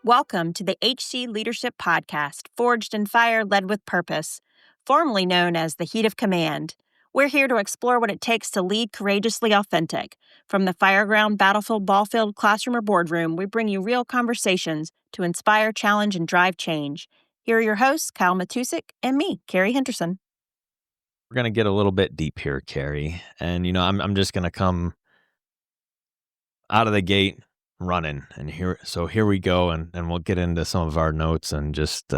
Welcome to the HC Leadership Podcast, forged in fire, led with purpose, formerly known as the Heat of Command. We're here to explore what it takes to lead courageously authentic. From the fireground, battlefield, ballfield, classroom, or boardroom, we bring you real conversations to inspire, challenge, and drive change. Here are your hosts, Kyle Matusik and me, Kerry Henderson. We're going to get a little bit deep here, Kerry. And, I'm just going to come out of the gate running. And here we go. And we'll get into some of our notes and just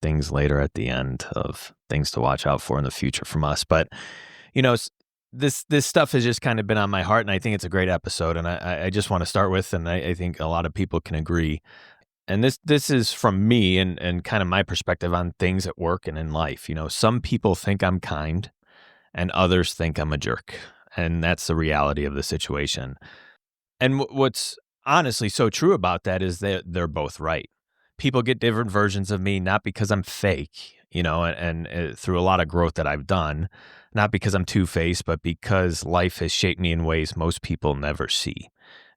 things later at the end of things to watch out for in the future from us. But, this stuff has just kind of been on my heart. And I think it's a great episode. And I just want to start with, and I think a lot of people can agree. And this is from me and kind of my perspective on things at work and in life. Some people think I'm kind and others think I'm a jerk. And that's the reality of the situation. And what's honestly so true about that is that they're both right. People get different versions of me, not because I'm fake, and through a lot of growth that I've done, not because I'm two-faced, but because life has shaped me in ways most people never see.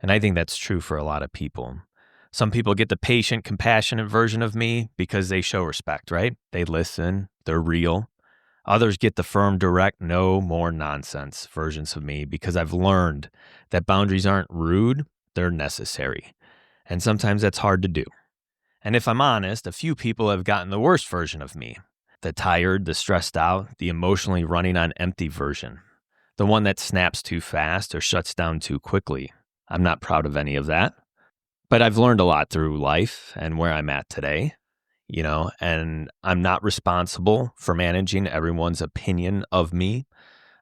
And I think that's true for a lot of people. Some people get the patient, compassionate version of me because they show respect, right? They listen, they're real. Others get the firm, direct, no more nonsense versions of me because I've learned that boundaries aren't rude, they're necessary. And sometimes that's hard to do. And if I'm honest, a few people have gotten the worst version of me. The tired, the stressed out, the emotionally running on empty version. The one that snaps too fast or shuts down too quickly. I'm not proud of any of that. But I've learned a lot through life and where I'm at today, and I'm not responsible for managing everyone's opinion of me.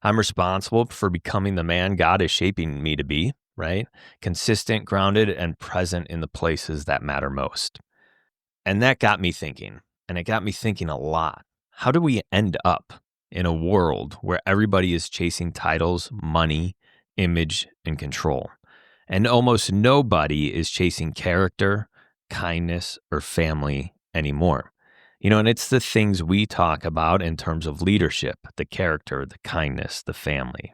I'm responsible for becoming the man God is shaping me to be, right? Consistent, grounded, and present in the places that matter most. And that got me thinking, and it got me thinking a lot. How do we end up in a world where everybody is chasing titles, money, image, and control? And almost nobody is chasing character, kindness, or family anymore. And it's the things we talk about in terms of leadership, the character, the kindness, the family.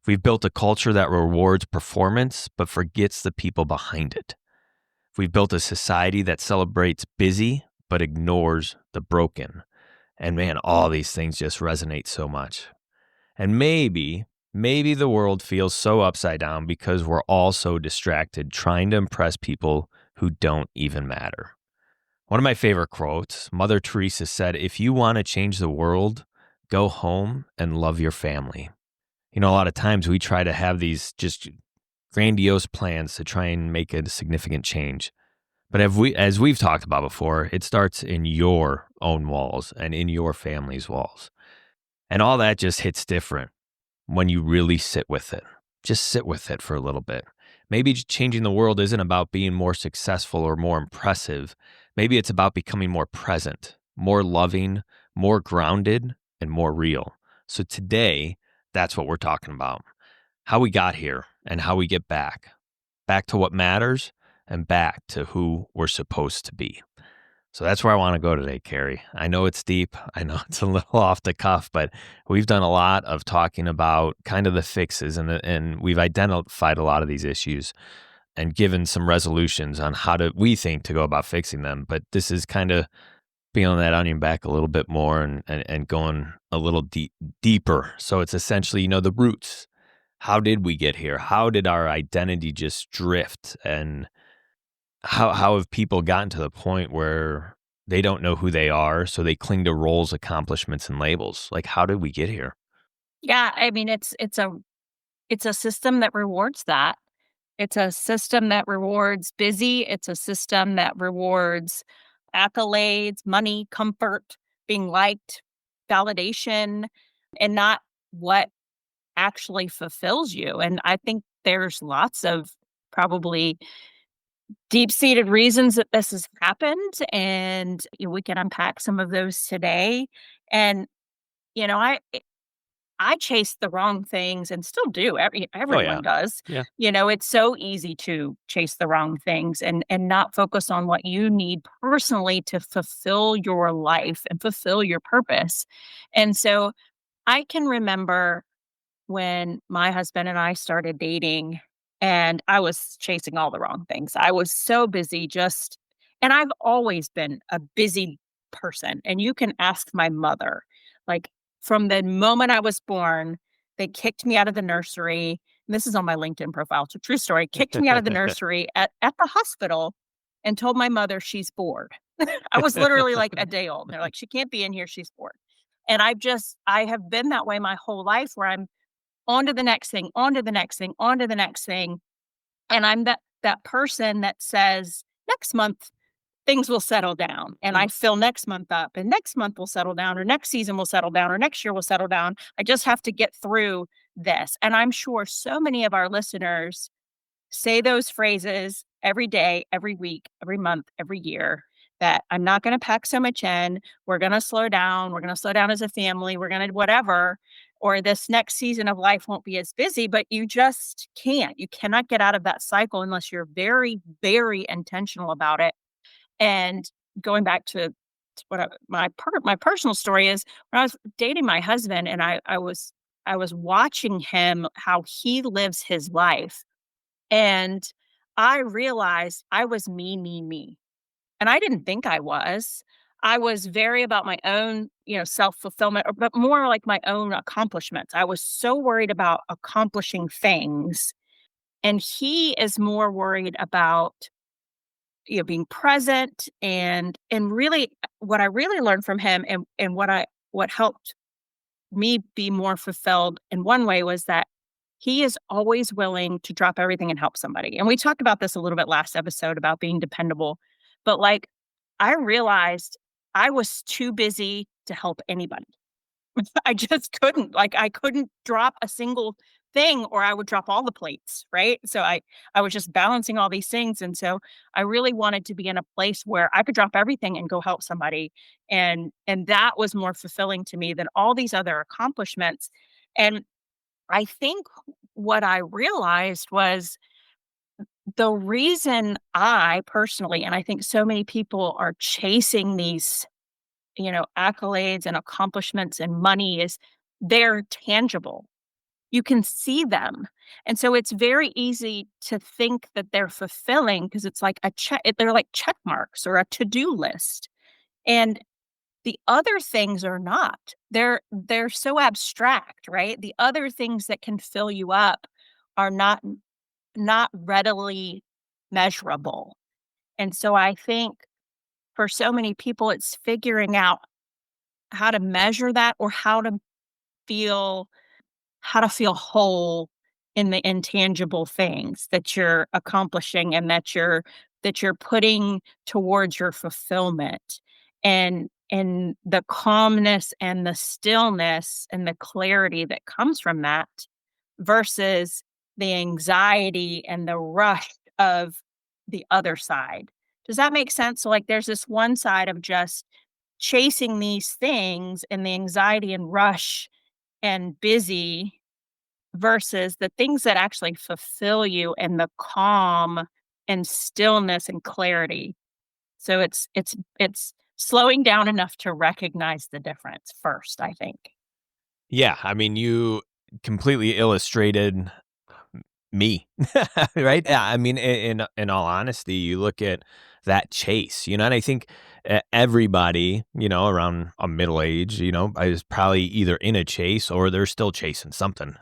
We've built a culture that rewards performance, but forgets the people behind it. We've built a society that celebrates busy, but ignores the broken. And man, all these things just resonate so much. And maybe the world feels so upside down because we're all so distracted trying to impress people who don't even matter. One of my favorite quotes, Mother Teresa said, "If you want to change the world, go home and love your family." A lot of times we try to have these just grandiose plans to try and make a significant change. But as we've talked about before, it starts in your own walls and in your family's walls. And all that just hits different when you really sit with it. Just sit with it for a little bit. Maybe changing the world isn't about being more successful or more impressive. Maybe it's about becoming more present, more loving, more grounded, and more real. So today, that's what we're talking about. How we got here and how we get back. Back to what matters and back to who we're supposed to be. So that's where I want to go today, Kerry. I know it's deep. I know it's a little off the cuff, but we've done a lot of talking about kind of the fixes and we've identified a lot of these issues and given some resolutions on how we think to go about fixing them. But this is kind of peeling that onion back a little bit more and going a little deeper. So it's essentially, the roots. How did we get here? How did our identity just drift? And how have people gotten to the point where they don't know who they are, so they cling to roles, accomplishments, and labels? Like, how did we get here? Yeah, I mean, it's a system that rewards that. It's a system that rewards busy. It's a system that rewards accolades, money, comfort, being liked, validation, and not what actually fulfills you. And I think there's lots of probably deep-seated reasons that this has happened, and we can unpack some of those today. And you know, I chase the wrong things and still do. Oh, yeah. Everyone does. Yeah. It's so easy to chase the wrong things and not focus on what you need personally to fulfill your life and fulfill your purpose. And so I can remember when my husband and I started dating and I was chasing all the wrong things. I was so busy just And I've always been a busy person, and you can ask my mother. Like, from the moment I was born, they kicked me out of the nursery, and this is on my LinkedIn profile, it's a true story, kicked me out of the nursery at the hospital and told my mother she's bored. I was literally, like, a day old, and they're like, "She can't be in here, she's bored." And I have been that way my whole life where I'm on to the next thing, on to the next thing, on to the next thing, and I'm that person that says, "Next month, things will settle down," and I fill next month up, and next month will settle down, or next season will settle down, or next year will settle down. I just have to get through this, and I'm sure so many of our listeners say those phrases every day, every week, every month, every year, that I'm not gonna pack so much in, we're gonna slow down as a family, we're gonna whatever, or this next season of life won't be as busy, but you just can't. You cannot get out of that cycle unless you're very, very intentional about it. And going back to what my personal story is, when I was dating my husband and I was watching him, how he lives his life, and I realized I was me, me, me, and I didn't think I was. I was very about my own, self-fulfillment, but more like my own accomplishments. I was so worried about accomplishing things, and he is more worried about, being present, and really what I really learned from him, and what helped me be more fulfilled in one way was that he is always willing to drop everything and help somebody. And we talked about this a little bit last episode about being dependable. But like, I realized I was too busy to help anybody. I just couldn't. Like, I couldn't drop a single thing or I would drop all the plates, right? So I was just balancing all these things, and so I really wanted to be in a place where I could drop everything and go help somebody, and that was more fulfilling to me than all these other accomplishments. And I think what I realized was the reason I personally, and I think so many people are chasing these, accolades and accomplishments and money, is they're tangible. You can see them. And so it's very easy to think that they're fulfilling because it's like a check, they're like check marks or a to-do list. And the other things are not. They're so abstract, right? The other things that can fill you up are not readily measurable. And so I think for so many people it's figuring out how to measure that, or feel how to feel whole in the intangible things that you're accomplishing and that you're putting towards your fulfillment, and the calmness and the stillness and the clarity that comes from that versus the anxiety and the rush of the other side. Does that make sense? So, like, there's this one side of just chasing these things and the anxiety and rush and busy versus the things that actually fulfill you and the calm and stillness and clarity. So it's slowing down enough to recognize the difference first, I think. Yeah, I mean, you completely illustrated me, right? Yeah, I mean, in all honesty, you look at that chase, and I think everybody, around a middle age, is probably either in a chase or they're still chasing something,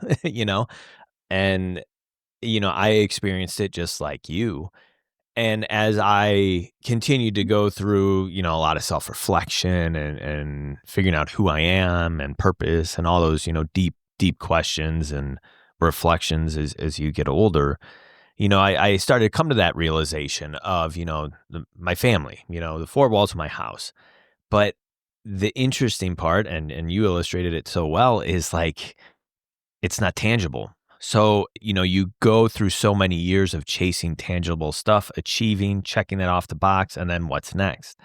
and I experienced it just like you. And as I continued to go through, a lot of self-reflection and figuring out who I am and purpose and all those, deep questions and reflections as you get older, I started to come to that realization of, my family, the four walls of my house. But the interesting part, and you illustrated it so well, is like it's not tangible. So, you go through so many years of chasing tangible stuff, achieving, checking that off the box, and then what's next?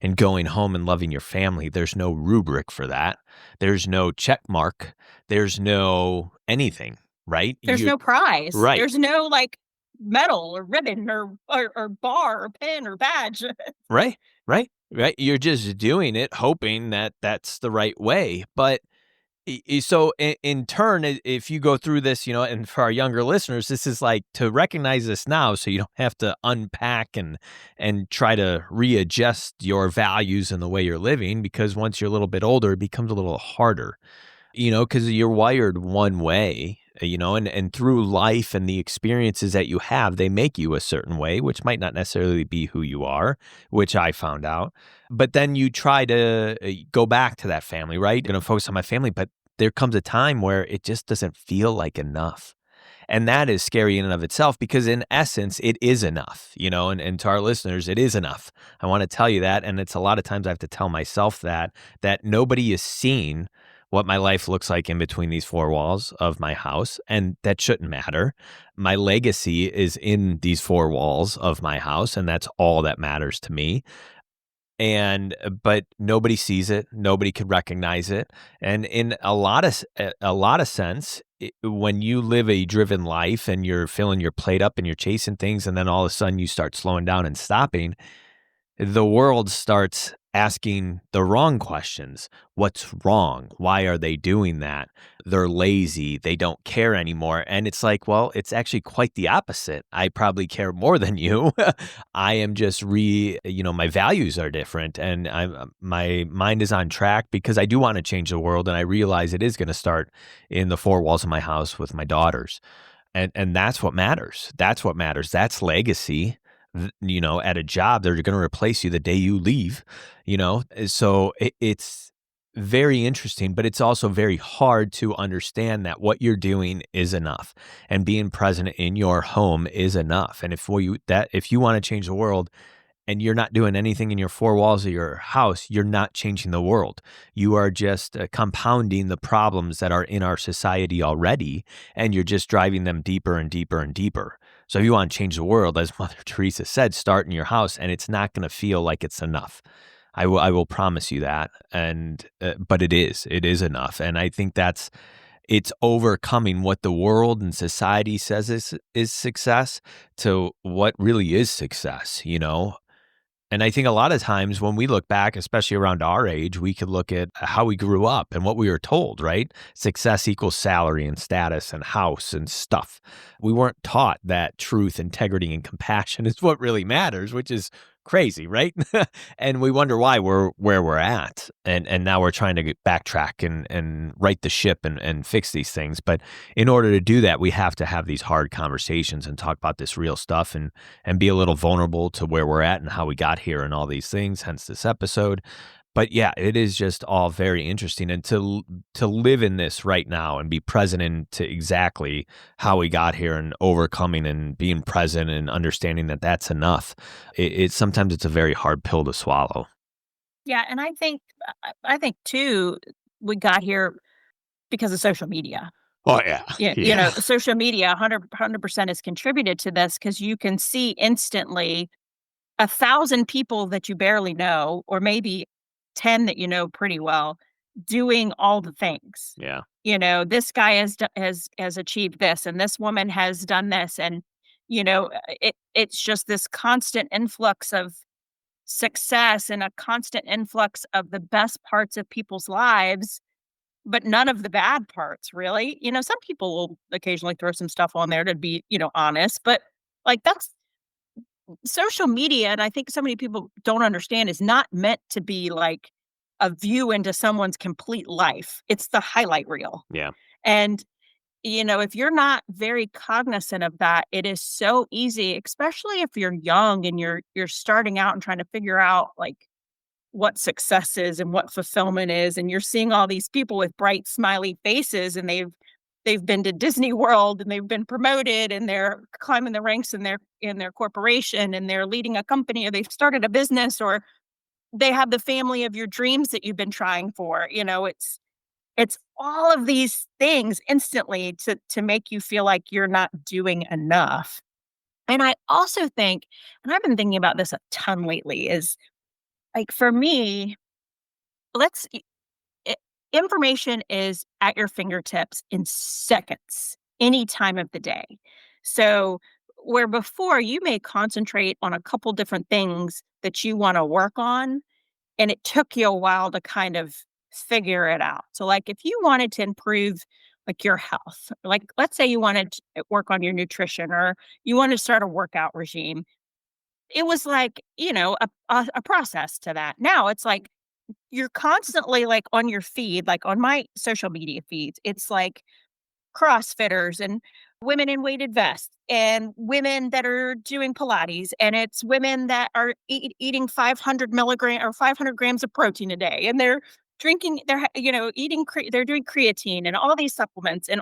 And going home and loving your family. There's no rubric for that. There's no check mark. There's no anything, right? There's You no prize. right, There's no, like, medal or ribbon or bar or pin or badge. right, right, right. You're just doing it, hoping that that's the right way. But So in turn, if you go through this, and for our younger listeners, this is like to recognize this now, so you don't have to unpack and try to readjust your values and the way you're living, because once you're a little bit older, it becomes a little harder. Because you're wired one way, and through life and the experiences that you have, they make you a certain way, which might not necessarily be who you are, which I found out. But then you try to go back to that family, right? Going to focus on my family, but there comes a time where it just doesn't feel like enough. And that is scary in and of itself, because in essence, it is enough, and to our listeners, it is enough. I want to tell you that. And it's a lot of times I have to tell myself that nobody is seeing what my life looks like in between these four walls of my house. And that shouldn't matter. My legacy is in these four walls of my house. And that's all that matters to me. But nobody sees it, nobody could recognize it, and in a lot of sense, when you live a driven life and you're filling your plate up and you're chasing things, and then all of a sudden you start slowing down and stopping, the world starts asking the wrong questions. What's wrong? Why are they doing that? They're lazy. They don't care anymore. And it's like, well, it's actually quite the opposite. I probably care more than you. I am just my values are different, and my mind is on track because I do want to change the world. And I realize it is going to start in the four walls of my house with my daughters. And that's what matters. That's what matters. That's legacy. At a job, they're going to replace you the day you leave, So it's very interesting, but it's also very hard to understand that what you're doing is enough, and being present in your home is enough. And if you want to change the world, and you're not doing anything in your four walls of your house, you're not changing the world. You are just compounding the problems that are in our society already, and you're just driving them deeper and deeper and deeper. So if you want to change the world, as Mother Teresa said, start in your house, and it's not going to feel like it's enough. I will promise you that. But it is enough. And I think it's overcoming what the world and society says is success to what really is success. And I think a lot of times when we look back, especially around our age, we could look at how we grew up and what we were told, right? Success equals salary and status and house and stuff. We weren't taught that truth, integrity, and compassion is what really matters, which is crazy, right? And we wonder why we're where we're at. And now we're trying to backtrack and right the ship and fix these things. But in order to do that, we have to have these hard conversations and talk about this real stuff and be a little vulnerable to where we're at and how we got here and all these things, hence this episode. But yeah, it is just all very interesting. And to live in this right now and be present into exactly how we got here and overcoming and being present and understanding that that's enough. Sometimes it's a very hard pill to swallow. Yeah, and I think too, we got here because of social media. Oh yeah. Yeah, Yeah. social media 100% has contributed to this because you can see instantly 1,000 people that you barely know, or maybe 10 that you know pretty well, doing all the things. Yeah. This guy has achieved this, and this woman has done this, and it's just this constant influx of success and a constant influx of the best parts of people's lives, but none of the bad parts, really. Some people will occasionally throw some stuff on there to be, honest, but like that's social media. And I think so many people don't understand is not meant to be like a view into someone's complete life. It's the highlight reel. Yeah. And if you're not very cognizant of that, it is so easy, especially if you're young and you're starting out and trying to figure out like what success is and what fulfillment is, and you're seeing all these people with bright smiley faces, and they've been to Disney World, and they've been promoted, and they're climbing the ranks in their corporation, and they're leading a company, or they've started a business, or they have the family of your dreams that you've been trying for. It's all of these things instantly to make you feel like you're not doing enough. And I also think, and I've been thinking about this a ton lately, is like for me, let's I information is at your fingertips in seconds, any time of the day. So, where before you may concentrate on a couple different things that you wanna work on, and it took you a while to kind of figure it out. So, like, if you wanted to improve, like, your health, like, let's say you wanted to work on your nutrition or you want to start a workout regime, it was like, a process to that. Now it's like you're constantly, like, on your feed, like, on my social media feeds, it's like CrossFitters and women in weighted vests and women that are doing Pilates, and it's women that are eating 500 milligram or 500 grams of protein a day, and they're drinking, eating, they're doing creatine and all these supplements, and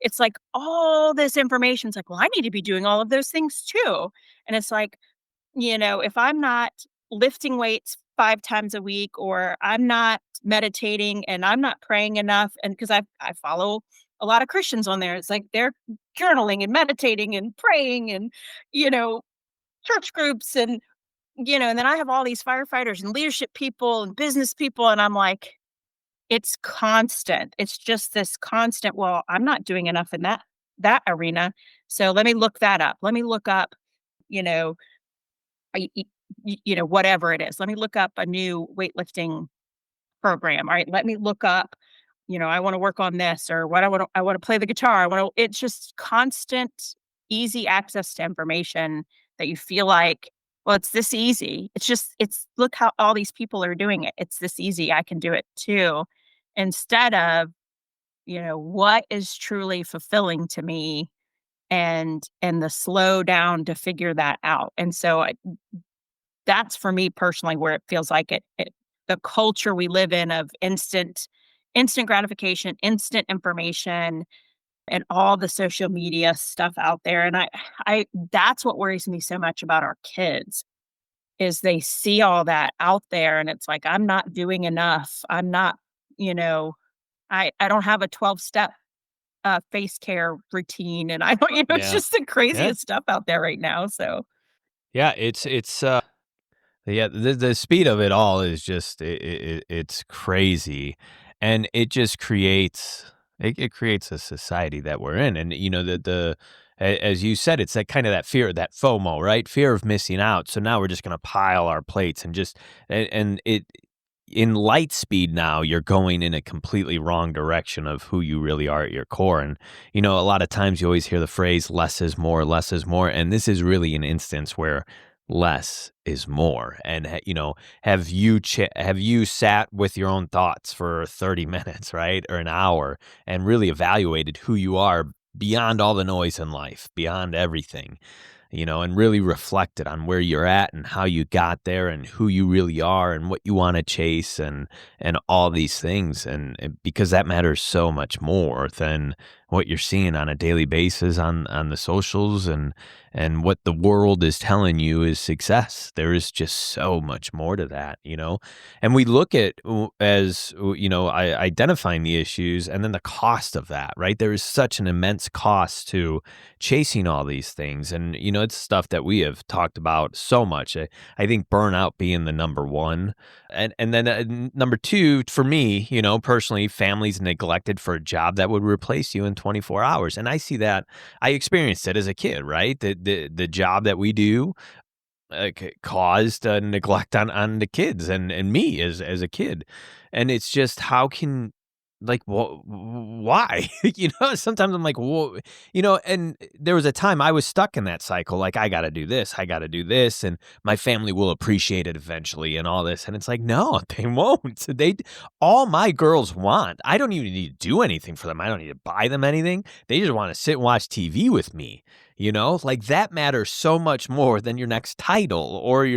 it's like all this information. It's like, well, I need to be doing all of those things too. And it's like, if I'm not lifting weights 5 times a week, or I'm not meditating and I'm not praying enough, and because I follow a lot of Christians on there, it's like they're journaling and meditating and praying and, you know, church groups and then I have all these firefighters and leadership people and business people, and I'm like, it's constant. It's just this constant, well, I'm not doing enough in that arena. So let me look that up. Let me look up, you know, whatever it is. Let me look up a new weightlifting program. All right, let me look up, I want to work on this, or what I want to play the guitar. It's just constant, easy access to information that you feel like, well, it's this easy. It's look how all these people are doing it. It's this easy. I can do it too. Instead of, what is truly fulfilling to me, and the slow down to figure that out. And so that's for me personally where it feels like the culture we live in of instant gratification, instant information, and all the social media stuff out there. And I that's what worries me so much about our kids is they see all that out there, and it's like, I'm not doing enough. I'm not, you know, I don't have a 12-step face care routine, and I don't, it's Yeah. just the Yeah. craziest stuff out there right now. So Yeah, yeah, the speed of it all is just it's crazy, and it just creates a society that we're in, and as you said, it's that kind of that fear, that FOMO, right? Fear of missing out. So now we're just gonna pile our plates and just and it in light speed now, you're going in a completely wrong direction of who you really are at your core. And, a lot of times you always hear the phrase less is more. And this is really an instance where less is more. And, have you sat with your own thoughts for 30 minutes, right? Or an hour and really evaluated who you are beyond all the noise in life, beyond everything? And really reflected on where you're at and how you got there and who you really are and what you want to chase and all these things. And because that matters so much more than what you're seeing on a daily basis on the socials and what the world is telling you is success. There is just so much more to that. And we look at identifying the issues and then the cost of that, right? There is such an immense cost to chasing all these things. And, it's stuff that we have talked about so much. I think burnout being the number one. And then number two, for me, personally, families neglected for a job that would replace you in 24 hours. And I see that. I experienced it as a kid, right? The job that we do caused neglect on the kids and me as a kid. And it's just, how can, like, why? Sometimes I'm like, whoa, and there was a time I was stuck in that cycle. Like, I got to do this, I got to do this, and my family will appreciate it eventually and all this. And it's like, no, they won't. All my girls want, I don't even need to do anything for them. I don't need to buy them anything. They just want to sit and watch TV with me. Like, that matters so much more than your next title or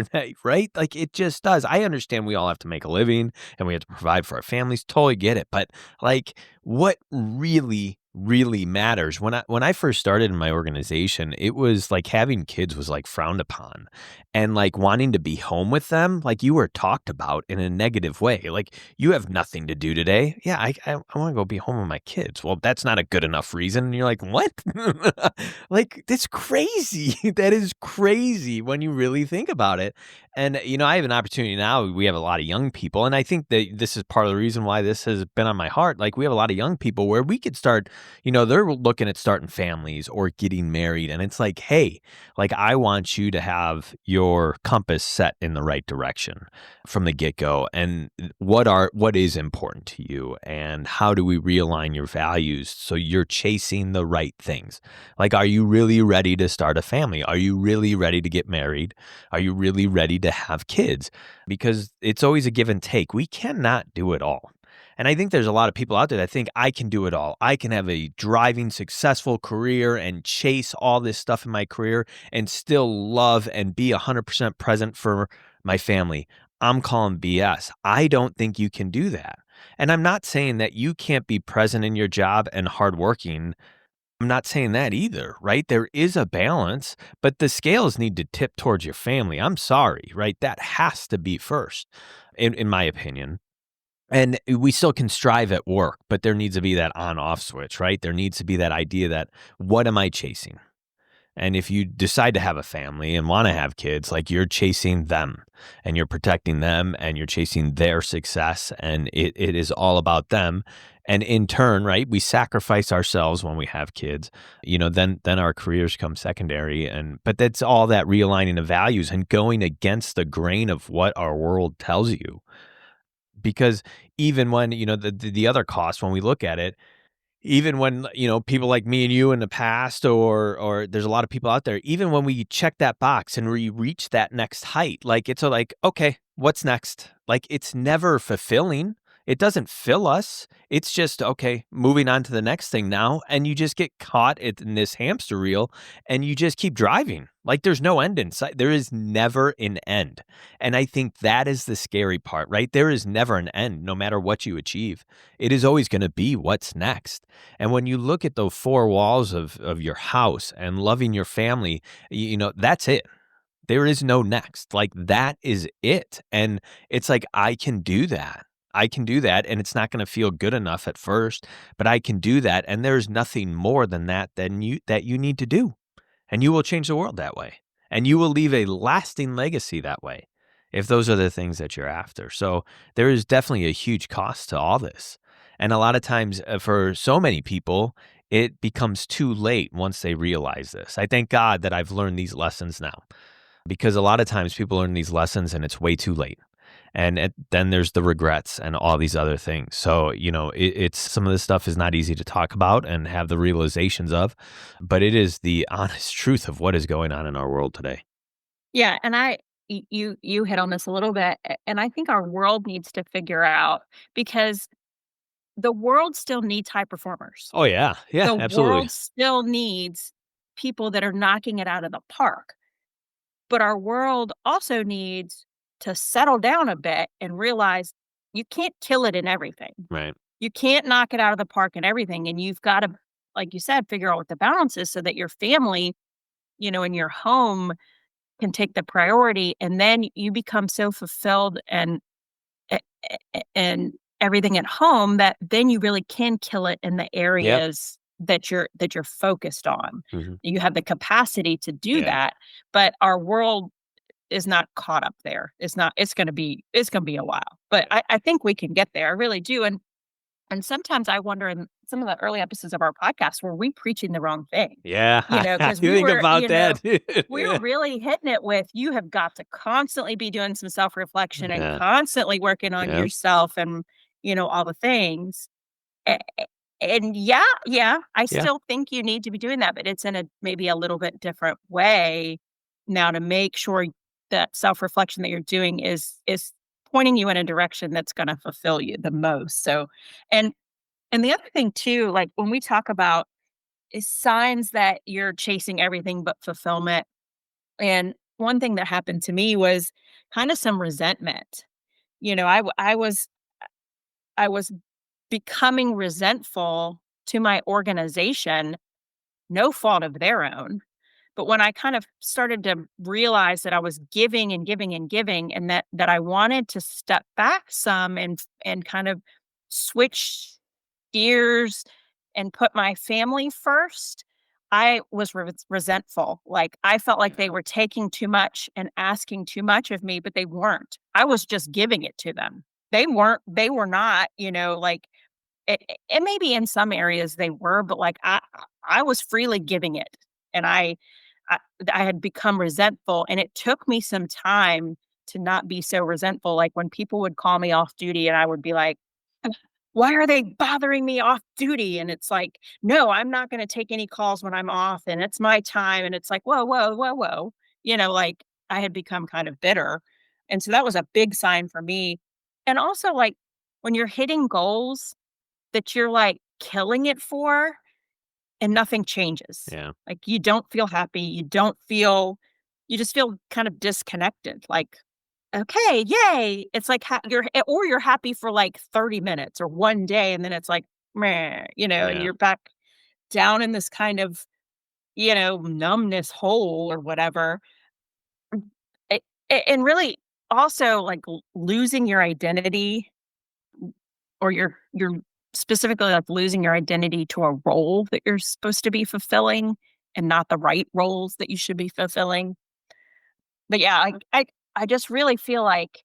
right? Like, it just does. I understand we all have to make a living and we have to provide for our families. Totally get it. But, like, what really, really matters, when I first started in my organization, it was like having kids was like frowned upon, and like wanting to be home with them, like you were talked about in a negative way. Like, you have nothing to do today. Yeah, I want to go be home with my kids. Well, that's not a good enough reason. And you're like, what? Like, that's crazy. That is crazy when you really think about it. And, I have an opportunity now. We have a lot of young people, and I think that this is part of the reason why this has been on my heart. Like, we have a lot of young people where we could start, they're looking at starting families or getting married. And it's like, hey, like, I want you to have your compass set in the right direction from the get go. And what is important to you? And how do we realign your values so you're chasing the right things? Like, are you really ready to start a family? Are you really ready to get married? Are you really ready to have kids? Because it's always a give and take. We cannot do it all. And I think there's a lot of people out there that think I can do it all. I can have a driving, successful career and chase all this stuff in my career and still love and be 100% present for my family. I'm calling BS. I don't think you can do that. And I'm not saying that you can't be present in your job and hardworking. I'm not saying that either, right? There is a balance, but the scales need to tip towards your family. I'm sorry, right? That has to be first, in my opinion. And we still can strive at work, but there needs to be that on off switch, right? There needs to be that idea that what am I chasing? And if you decide to have a family and want to have kids, like you're chasing them and you're protecting them and you're chasing their success and it is all about them. And in turn, right, we sacrifice ourselves when we have kids, then our careers come secondary. But that's all that realigning of values and going against the grain of what our world tells you. Because even when, the other cost, when we look at it, even when, people like me and you in the past or there's a lot of people out there, even when we check that box and we reach that next height, like it's like, okay, what's next? Like it's never fulfilling. It doesn't fill us. It's just, okay, moving on to the next thing now. And you just get caught in this hamster wheel and you just keep driving. Like there's no end in sight. There is never an end. And I think that is the scary part, right? There is never an end, no matter what you achieve. It is always going to be what's next. And when you look at the four walls of your house and loving your family, that's it. There is no next. Like that is it. And it's like, I can do that. I can do that. And it's not going to feel good enough at first, but I can do that. And there's nothing more than that you need to do. And you will change the world that way. And you will leave a lasting legacy that way if those are the things that you're after. So there is definitely a huge cost to all this. And a lot of times for so many people, it becomes too late once they realize this. I thank God that I've learned these lessons now because a lot of times people learn these lessons and it's way too late. And then there's the regrets and all these other things. So, it's some of this stuff is not easy to talk about and have the realizations of, but it is the honest truth of what is going on in our world today. Yeah, and you hit on this a little bit, and I think our world needs to figure out because the world still needs high performers. Oh, yeah. Yeah, The absolutely. world still needs people that are knocking it out of the park, but our world also needs to settle down a bit and realize you can't kill it in everything. Right. You can't knock it out of the park in everything, and you've gotta, like you said, figure out what the balance is so that your family, and your home can take the priority, and then you become so fulfilled a and everything at home that then you really can kill it in the Yep. areas that you're focused on. Mhm. You have the capacity to do Yeah. that, but our world is not caught up there. It's gonna be a while, but I think we can get there. I really do, and sometimes I wonder in some of the early episodes of our podcast, were we preaching the wrong thing? Yeah. I Because we think were, about that. we were really hitting it with you have got to constantly be doing some self-reflection and Yeah. constantly working on Yeah. yourself and, all the things. And yeah, I Yeah. still think you need to be doing that, but it's in a maybe a little bit different way now to make sure that self-reflection that you're doing is pointing you in a direction that's gonna fulfill you the most. So and and the other thing too, like when we talk about is signs that you're chasing everything but fulfillment. And one thing that happened to me was kind of some resentment. I was becoming resentful to my organization, no fault of their own. But when I kind of started to realize that I was giving and giving and giving, and that I wanted to step back some and kind of switch gears and put my family first, I was resentful. Like, I felt like they were taking too much and asking too much of me, but they weren't. I was just giving it to them. They were not, like, and maybe in some areas they were, but like I was freely giving it, and I I had become resentful, and it took me some time to not be so resentful. Like when people would call me off duty, and I would be like, why are they bothering me off duty? And it's like, no, I'm not going to take any calls when I'm off, and it's my time. And it's like, whoa, whoa, whoa, whoa. Like I had become kind of bitter. And so that was a big sign for me. And also, like, when you're hitting goals that you're like killing it for and nothing changes, Yeah. like you don't feel happy, you just feel kind of disconnected. Like, okay, yay. It's like you're happy for like 30 minutes or one day, and then it's like, meh, and Yeah. you're back down in this kind of, numbness hole or whatever. It, and really also like losing your identity, or you're specifically like losing your identity to a role that you're supposed to be fulfilling and not the right roles that you should be fulfilling. But yeah, I just really feel like,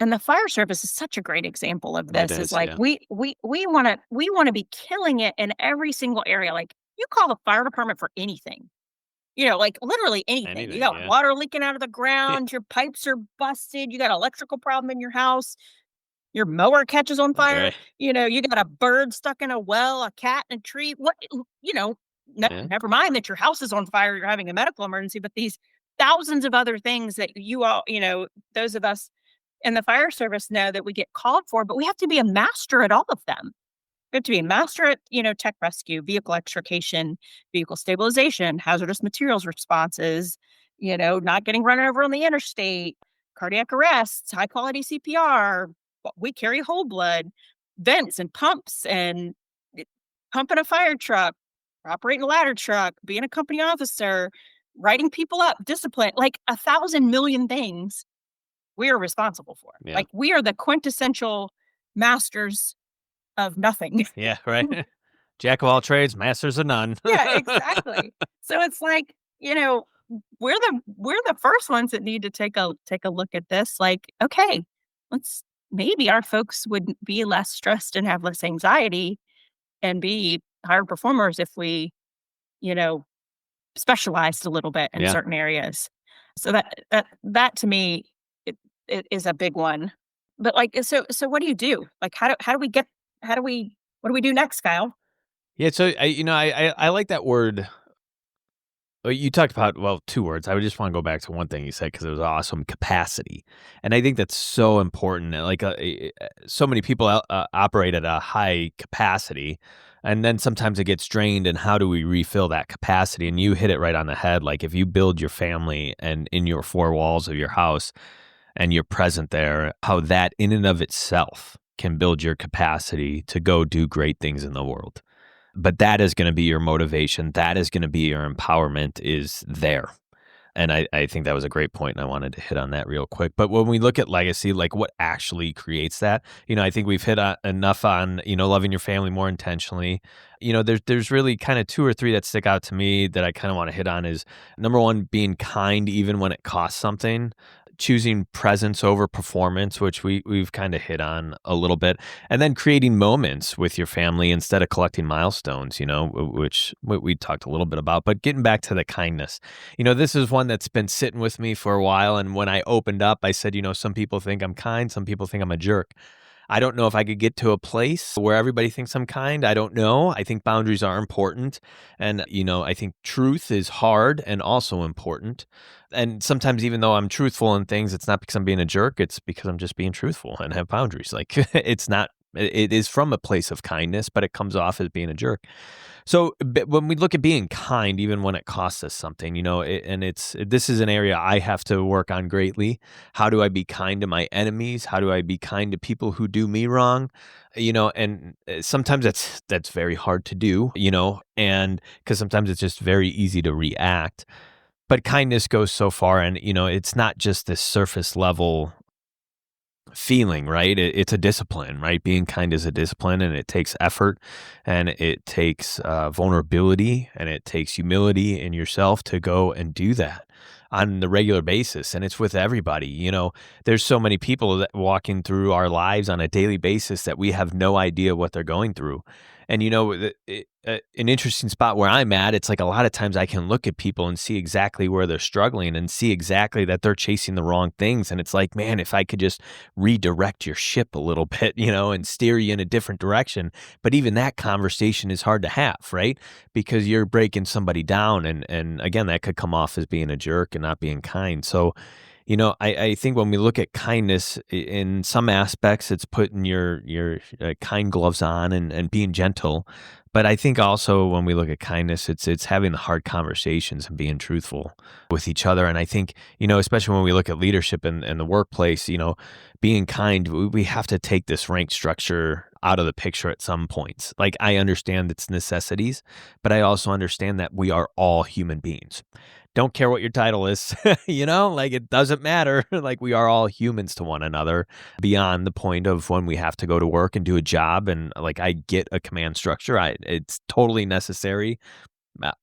and the fire service is such a great example of It this, is is. like Yeah. we want to be killing it in every single area. Like, you call the fire department for anything. Like literally anything. You Anything. got Yeah. water leaking out of the Yeah. ground, your pipes are busted, you got an electrical problem in your house, your mower catches on fire, Right. you got a bird stuck in a well, a cat in a tree. What, Yeah. never mind that your house is on fire, you're having a medical emergency, but these thousands of other things that you all, those of us in the fire service know that we get called for, but we have to be a master at all of them. We have to be a master at, tech rescue, vehicle extrication, vehicle stabilization, hazardous materials responses, not getting run over on the interstate, cardiac arrests, high quality CPR. We carry whole blood, vents and pumps, and pumping a fire truck, operating a ladder truck, being a company officer, writing people up, discipline, like 1,000,000,000 things we are responsible for. Yeah. Like, we are the quintessential masters of nothing. Yeah. Right. Jack of all trades, masters of none. Yeah, exactly. So it's like, we're the first ones that need to take a look at this. Like, okay, let's maybe our folks would be less stressed and have less anxiety and be higher performers if we, you know, specialized a little bit in Yeah. certain areas. So that to me, it is a big one. But like, so what do you do? Like, how do we what do we do next, Kyle? Yeah. So I like that word. You talked about, well, 2 words. I would just wanna go back to one thing you said because it was awesome, capacity, and I think that's so important, like, so many people operate at a high capacity, and then sometimes it gets drained, and how do we refill that capacity? And you hit it right on the head, like, if you build your family and in your 4 walls of your house and you're present there, how that in and of itself can build your capacity to go do great things in the world. But that is gonna be your motivation, that is gonna be your empowerment is there. And I think that was a great point, and I wanted to hit on that real quick. But when we look at legacy, like what actually creates that, I think we've hit enough on, loving your family more intentionally. There's really kind of 2 or 3 that stick out to me that I kind of want to hit on is number 1, being kind even when it costs something. Choosing presence over performance, which we've kind of hit on a little bit, and then creating moments with your family instead of collecting milestones, which we talked a little bit about. But getting back to the kindness, this is one that's been sitting with me for a while. And when I opened up, I said, some people think I'm kind, some people think I'm a jerk. I don't know if I could get to a place where everybody thinks I'm kind. I don't know. I think boundaries are important. And, I think truth is hard and also important. And sometimes, even though I'm truthful in things, it's not because I'm being a jerk. It's because I'm just being truthful and have boundaries. Like, it's not, it is from a place of kindness, but it comes off as being a jerk. So when we look at being kind, even when it costs us something, this is an area I have to work on greatly. How do I be kind to my enemies? How do I be kind to people who do me wrong? And sometimes that's very hard to do, and because sometimes it's just very easy to react. But kindness goes so far, and it's not just this surface level feeling, right? It's a discipline, right? Being kind is a discipline, and it takes effort, and it takes vulnerability, and it takes humility in yourself to go and do that on the regular basis. And it's with everybody. There's so many people that walking through our lives on a daily basis that we have no idea what they're going through. And an interesting spot where I'm at, it's like a lot of times I can look at people and see exactly where they're struggling and see exactly that they're chasing the wrong things. And it's like, man, if I could just redirect your ship a little bit, and steer you in a different direction. But even that conversation is hard to have, right? Because you're breaking somebody down. And again, that could come off as being a jerk and not being kind. So, I think when we look at kindness in some aspects, it's putting your kind gloves on and being gentle. But I think also when we look at kindness, it's having the hard conversations and being truthful with each other. And I think, especially when we look at leadership and the workplace, being kind, we have to take this rank structure out of the picture at some points. Like, I understand its necessities, but I also understand that we are all human beings. Don't care what your title is, like it doesn't matter. Like, we are all humans to one another beyond the point of when we have to go to work and do a job. And like, I get a command structure. It's totally necessary,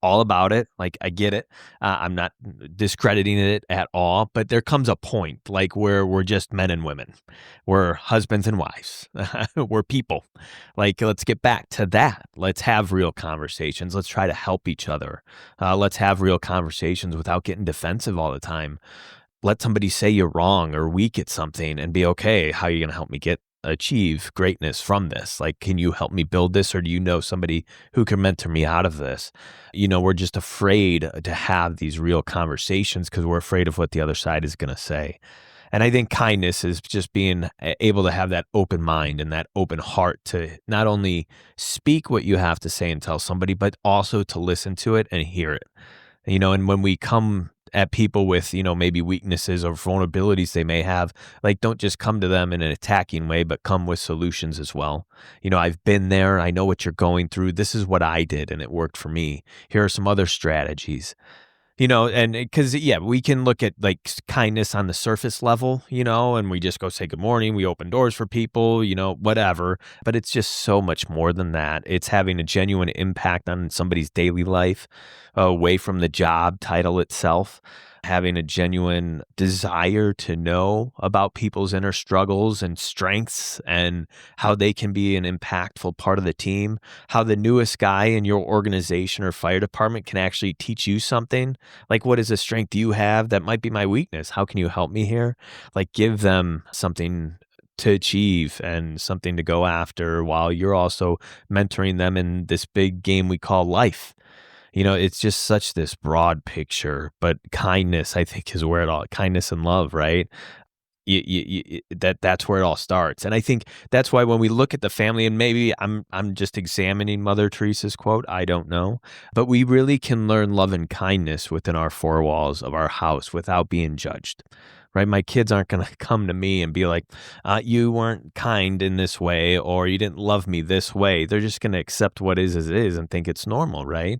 all about it. Like, I get it. I'm not discrediting it at all, but there comes a point like where we're just men and women. We're husbands and wives. We're people. Like, let's get back to that. Let's have real conversations. Let's try to help each other. Let's have real conversations without getting defensive all the time. Let somebody say you're wrong or weak at something and be okay. How are you going to help me achieve greatness from this? Like, can you help me build this, or do you know somebody who can mentor me out of this? We're just afraid to have these real conversations because we're afraid of what the other side is going to say. And I think kindness is just being able to have that open mind and that open heart to not only speak what you have to say and tell somebody, but also to listen to it and hear it. And when we come at people with, maybe weaknesses or vulnerabilities they may have, like, don't just come to them in an attacking way, but come with solutions as well. I've been there. I know what you're going through. This is what I did and it worked for me. Here are some other strategies. And because, yeah, we can look at like kindness on the surface level, and we just go say good morning. We open doors for people, whatever. But it's just so much more than that. It's having a genuine impact on somebody's daily life, away from the job title itself, having a genuine desire to know about people's inner struggles and strengths and how they can be an impactful part of the team, how the newest guy in your organization or fire department can actually teach you something. Like, what is a strength you have that might be my weakness? How can you help me here? Like, give them something to achieve and something to go after while you're also mentoring them in this big game we call life. It's just such this broad picture, but kindness, I think, is where kindness and love, right? That's where it all starts. And I think that's why when we look at the family, and maybe I'm just examining Mother Teresa's quote, I don't know, but we really can learn love and kindness within our four walls of our house without being judged. Right? My kids aren't going to come to me and be like, you weren't kind in this way, or you didn't love me this way. They're just going to accept what is as it is and think it's normal, right?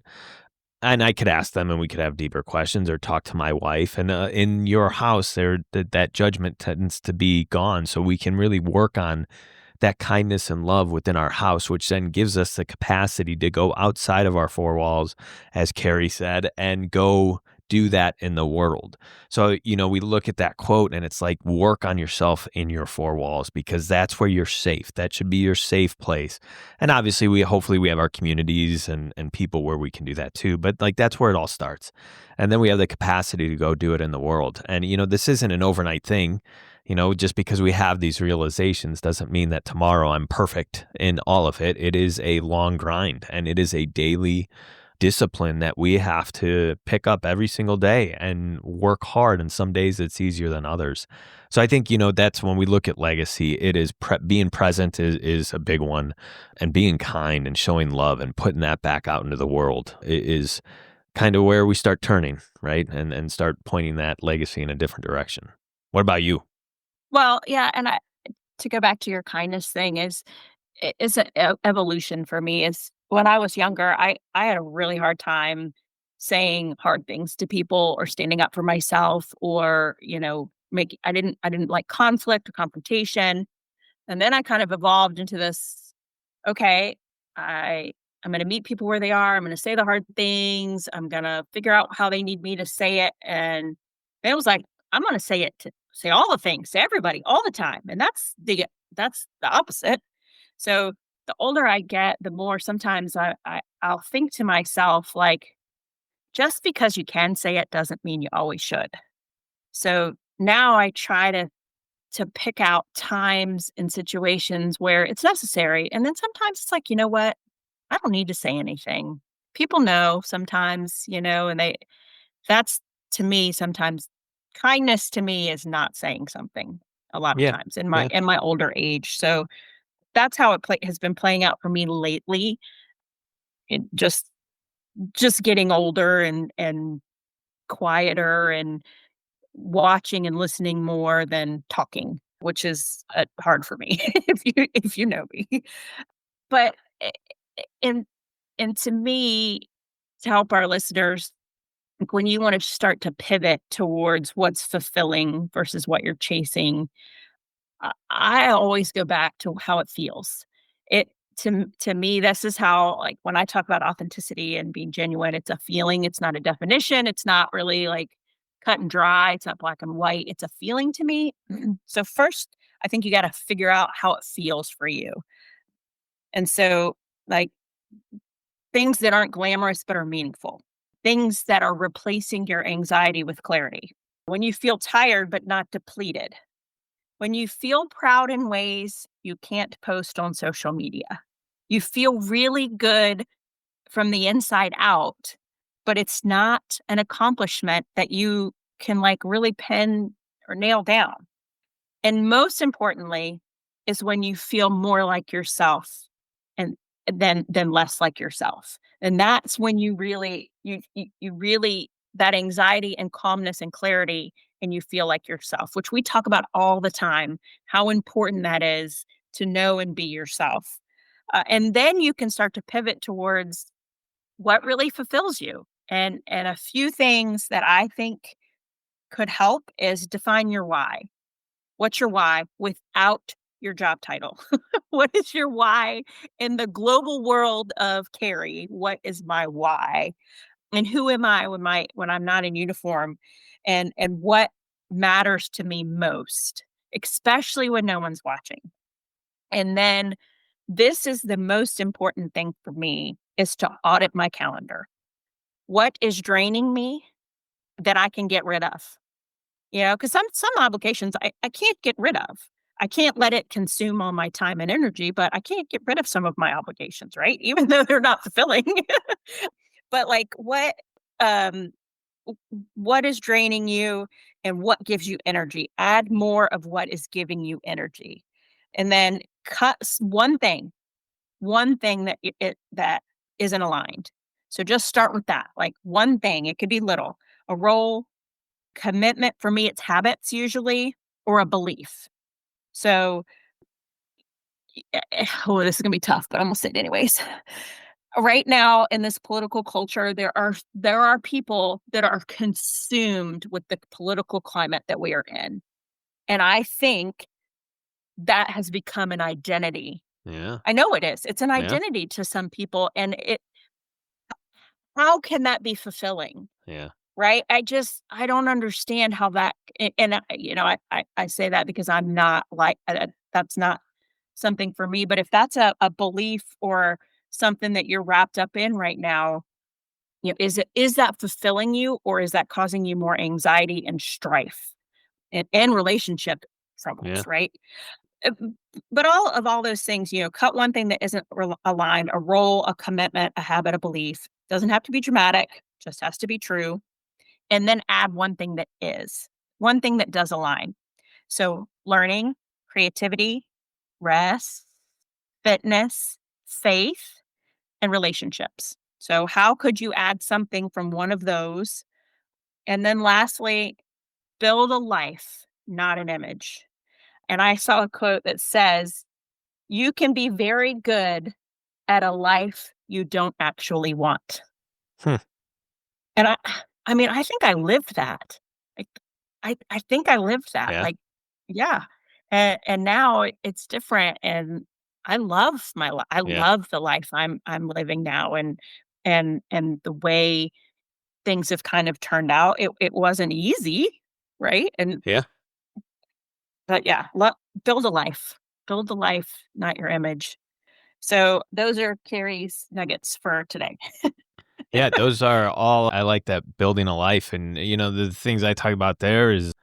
And I could ask them and we could have deeper questions or talk to my wife. And in your house, that judgment tends to be gone. So we can really work on that kindness and love within our house, which then gives us the capacity to go outside of our four walls, as Kerry said, and go do that in the world. So, we look at that quote and it's like, work on yourself in your four walls, because that's where you're safe. That should be your safe place. And obviously hopefully we have our communities and people where we can do that too. But like, that's where it all starts. And then we have the capacity to go do it in the world. And, this isn't an overnight thing. Just because we have these realizations doesn't mean that tomorrow I'm perfect in all of it. It is a long grind, and it is a daily discipline that we have to pick up every single day and work hard. And some days it's easier than others. So I think, that's when we look at legacy, it is being present is a big one, and being kind and showing love and putting that back out into the world is kind of where we start turning, right? And start pointing that legacy in a different direction. What about you? Well, yeah, and to go back to your kindness thing is an evolution for me. Is when I was younger, I had a really hard time saying hard things to people or standing up for myself or, I didn't like conflict or confrontation. And then I kind of evolved into this, okay, I'm going to meet people where they are. I'm going to say the hard things. I'm going to figure out how they need me to say it. And it was like, I'm going to say all the things to everybody all the time. And that's the opposite. So the older I get, the more sometimes I'll think to myself, like, just because you can say it doesn't mean you always should. So now I try to pick out times and situations where it's necessary. And then sometimes it's like, you know what? I don't need to say anything. People know sometimes, and that's to me sometimes kindness to me is not saying something a lot of Yeah. times in Yeah. my older age. So that's how has been playing out for me lately. It just getting older and quieter and watching and listening more than talking, which is, hard for me if you know me. But, a and and to me, to help our listeners, like, when you wanna start to pivot towards what's fulfilling versus what you're chasing, I always go back to how it feels. It to me, this is how, like, when I talk about authenticity and being genuine, it's a feeling, it's not a definition, it's not really, like, cut and dry, it's not black and white, it's a feeling to me. So first, I think you gotta figure out how it feels for you. And so, like, things that aren't glamorous but are meaningful, things that are replacing your anxiety with clarity. When you feel tired but not depleted, when you feel proud in ways you can't post on social media, you feel really good from the inside out, but it's not an accomplishment that you can like really pin or nail down. And most importantly is when you feel more like yourself and than less like yourself. And that's when you really you really that anxiety and calmness and clarity and you feel like yourself, which we talk about all the time, how important that is to know and be yourself. And then you can start to pivot towards what really fulfills you. And a few things that I think could help is define your why. What's your why without your job title? What is your why in the global world of Kerry? What is my why? And who am I when I'm not in uniform? And what matters to me most, especially when no one's watching. And then this is the most important thing for me is to audit my calendar. What is draining me that I can get rid of? Because some obligations I can't get rid of. I can't let it consume all my time and energy, but I can't get rid of some of my obligations, right? Even though they're not fulfilling. But, like, um, what is draining you and what gives you energy? Add more of what is giving you energy. And then cut one thing that that isn't aligned. So just start with that, like, one thing, it could be little, a role, commitment. For me, it's habits usually, or a belief. So, oh, this is gonna be tough, but I'm gonna say it anyways. Right now in this political culture, there are people that are consumed with the political climate that we are in. And I think that has become an identity. Yeah. I know it is. It's an Yeah. identity to some people. And how can that be fulfilling? Yeah. Right? I don't understand how that and I say that because I'm not like that's not something for me, but if that's a belief or something that you're wrapped up in right now, is that fulfilling you or is that causing you more anxiety and strife and relationship Yeah. troubles, right? Uh, but all those things, cut one thing that isn't aligned, a role, a commitment, a habit, a belief. Doesn't have to be dramatic, just has to be true and then add one thing that is, one thing that does align. So, learning, creativity, rest, fitness, faith, and relationships. So, how could you add something from one of those? And then lastly, build a life, not an image. And I saw a quote that says, you can be very good at a life you don't actually want. Hmm. And I mean, I think I lived that. Like, I think I lived that, Yeah. like yeah, and now it's different, and I Yeah. love the life I'm living now, and the way things have kind of turned out. It wasn't easy, right? And Yeah. but yeah, build a life. Build a life, not your image. So those are Carrie's nuggets for today. Yeah, those are all I like that building a life, and, the things I talk about there is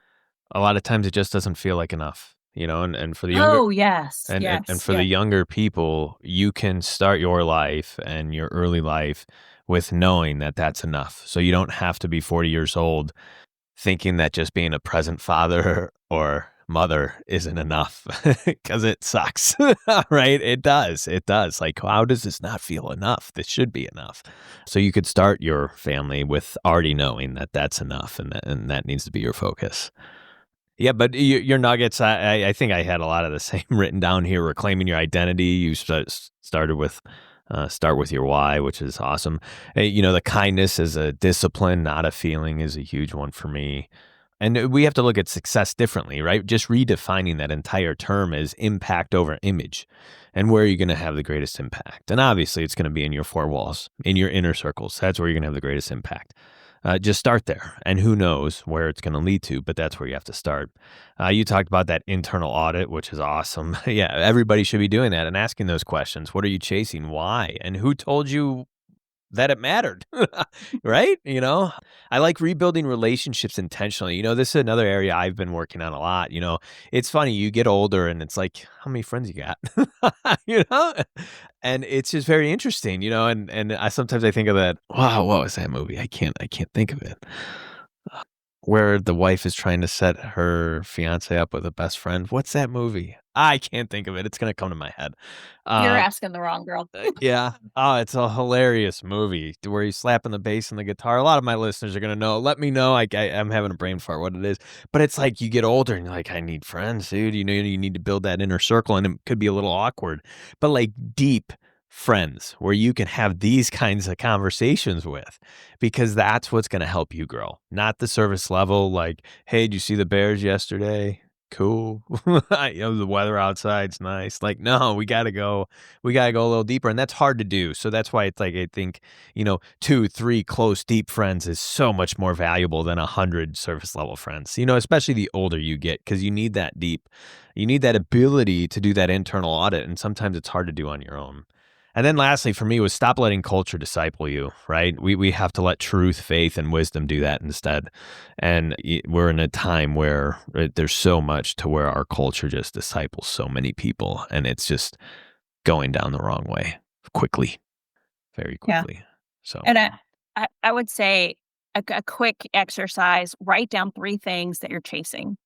a lot of times it just doesn't feel like enough, and for the younger Oh, yes, and yes, for the yes. younger people, you can start your life and your early life with knowing that that's enough. So you don't have to be 40 years old thinking that just being a present father or mother isn't enough because it sucks, right? It does. Like, how does this not feel enough? This should be enough. So you could start your family with already knowing that that's enough, and that needs to be your focus. Yeah, but your nuggets, I think I had a lot of the same written down here. Reclaiming your identity. You started with start with your why, which is awesome. The kindness as a discipline, not a feeling, is a huge one for me. And we have to look at success differently, right? Just redefining that entire term as impact over image. And where are you going to have the greatest impact? And obviously, it's going to be in your four walls, in your inner circles. That's where you're going to have the greatest impact. Just start there, and who knows where it's going to lead to, but that's where you have to start. You talked about that internal audit, which is awesome. Yeah, everybody should be doing that and asking those questions. What are you chasing? Why? And who told you that it mattered, right? I like rebuilding relationships intentionally. This is another area I've been working on a lot. It's funny, you get older and it's like, how many friends you got? you know? And it's just very interesting, and I sometimes think of that. Wow, what was that movie? I can't think of it. Where the wife is trying to set her fiance up with a best friend. What's that movie? I can't think of it. It's gonna come to my head. You're Uh asking the wrong girl. yeah. Oh, it's a hilarious movie where he's slapping the bass and the guitar. A lot of my listeners are gonna know. Let me know. I'm having a brain fart what it is. But it's like you get older and you're like, I need friends, dude. You need to build that inner circle, and it could be a little awkward. But like deep friends where you can have these kinds of conversations with, because that's what's gonna help you grow. Not the service level, like, hey, did you see the Bears yesterday? Cool. The weather outside's nice. Like, no, we gotta go a little deeper, and that's hard to do. So that's why it's like I think, 2, 3 close, deep friends is so much more valuable than 100 surface level friends. Especially the older you get, because you need that deep, you need that ability to do that internal audit, and sometimes it's hard to do on your own. And then lastly for me was stop letting culture disciple you, right? We have to let truth, faith, and wisdom do that instead. And we're in a time where there's so much to where our culture just disciples so many people, and it's just going down the wrong way quickly, very Yeah, quickly. So, and I would say a quick exercise, write down 3 things that you're chasing.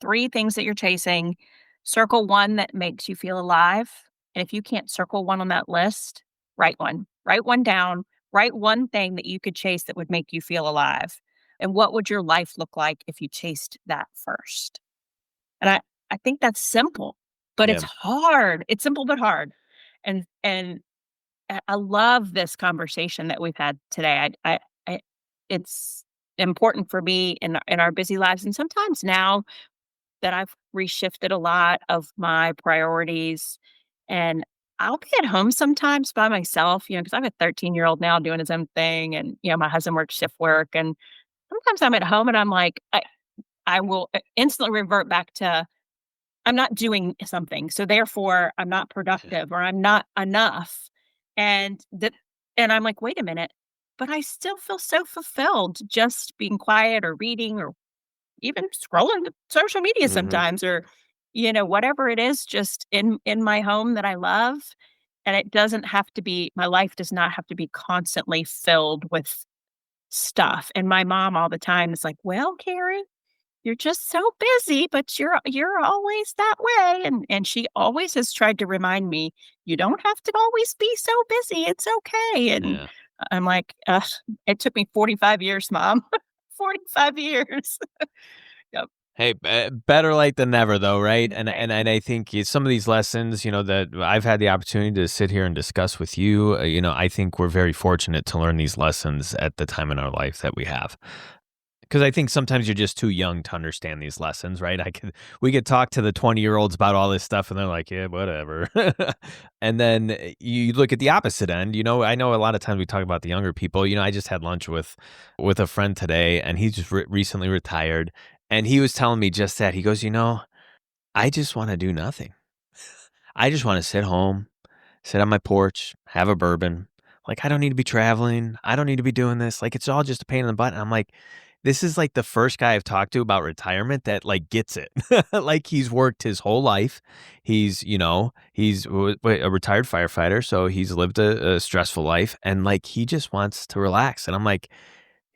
3 things that you're chasing, circle 1 that makes you feel alive, and if you can't circle 1 on that list, write 1. Write 1 down, write 1 thing that you could chase that would make you feel alive, and what would your life look like if you chased that first? And I think that's simple, but it's yeah, hard. It's simple but hard, and I love this conversation that we've had today. I it's important for me in our busy lives, and sometimes now that I've reshifted a lot of my priorities, and I'll be at home sometimes by myself, because I have a 13-year-old now doing his own thing, and, my husband works shift work, and sometimes I'm at home and I'm like, I will instantly revert back to I'm not doing something, so therefore I'm not productive or I'm not enough, and that and I'm like, wait a minute, but I still feel so fulfilled just being quiet or reading or even scrolling the social media hmm sometimes or, whatever it is just in my home that I love, and it doesn't have to be my life does not have to be constantly filled with stuff, and my mom all the time is like, "Well, Carrie, you're just so busy, but you're always that way," and she always has tried to remind me, "You don't have to always be so busy, it's okay," and yeah. I'm like, "Ugh, it took me 45 years, mom." 45 years. Yep. Hey, better late than never, though, right? And Right. and and I think some of these lessons, that I've had the opportunity to sit here and discuss with you, I think we're very fortunate to learn these lessons at the time in our life that we have. 'Cause I think sometimes you're just too young to understand these lessons, right? We could talk to the 20-year-olds about all this stuff, and they're like, "Yeah, whatever." And then, you look at the opposite end, I know a lot of times we talk about the younger people, I just had lunch with a friend today, and he just recently retired, and he was telling me just that. He goes, I just wanna do nothing. I just wanna sit home, sit on my porch, have a bourbon. Like, I don't need to be traveling. I don't need to be doing this. Like, it's all just a pain in the butt." And I'm like, this is like the first guy I've talked to about retirement that like gets it. Like he's worked his whole life. He's a retired firefighter, so he's lived a stressful life, and like he just wants to relax. And I'm like,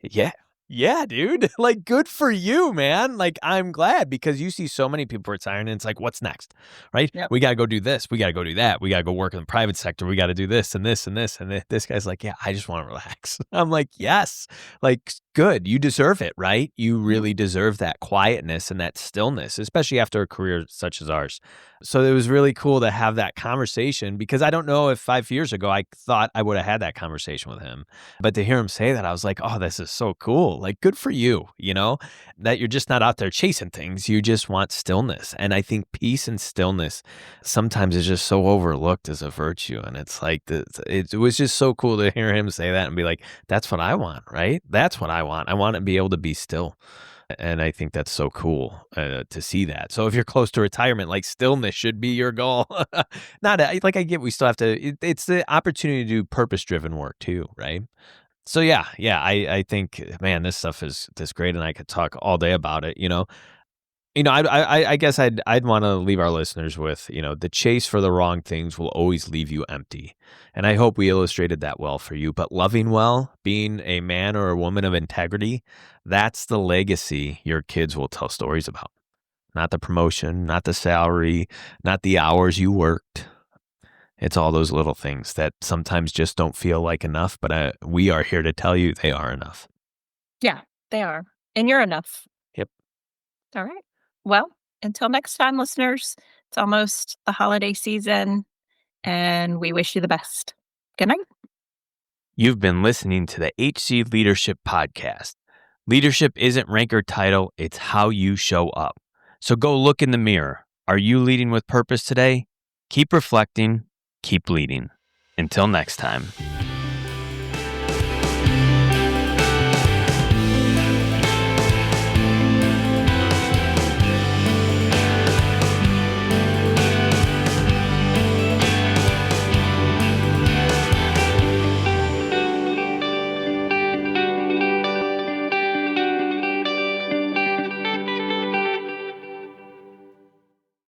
yeah. Yeah, dude. Like, good for you, man. Like, I'm glad because you see so many people retiring and it's like, what's next? Right? Yep. We got to go do this. We got to go do that. We got to go work in the private sector. We got to do this and this and this. And this guy's like, yeah, I just want to relax. I'm like, yes, like, good. You deserve it, right? You Mhm. really deserve that quietness and that stillness, especially after a career such as ours. So it was really cool to have that conversation because I don't know if 5 years ago I thought I would have had that conversation with him. But to hear him say that, I was like, oh, this is so cool. Like, good for you, that you're just not out there chasing things. You just want stillness. And I think peace and stillness sometimes is just so overlooked as a virtue. And it's like, it was just so cool to hear him say that and be like, that's what I want, right? That's what I want. I want to be able to be still. And I think that's so cool to see that. So if you're close to retirement, like stillness should be your goal. Not like I get, we still have to. It's the opportunity to do purpose driven work too, right? So yeah. I think, man, this stuff is this great, and I could talk all day about it. I guess I'd want to leave our listeners with, the chase for the wrong things will always leave you empty. And I hope we illustrated that well for you. But loving well, being a man or a woman of integrity, that's the legacy your kids will tell stories about. Not the promotion, not the salary, not the hours you worked. It's all those little things that sometimes just don't feel like enough, but we are here to tell you they are enough. Yeah, they are. And you're enough. Yep. All right. Well, until next time, listeners, it's almost the holiday season, and we wish you the best. Good night. You've been listening to the HC Leadership Podcast. Leadership isn't rank or title, it's how you show up. So go look in the mirror. Are you leading with purpose today? Keep reflecting, keep leading. Until next time.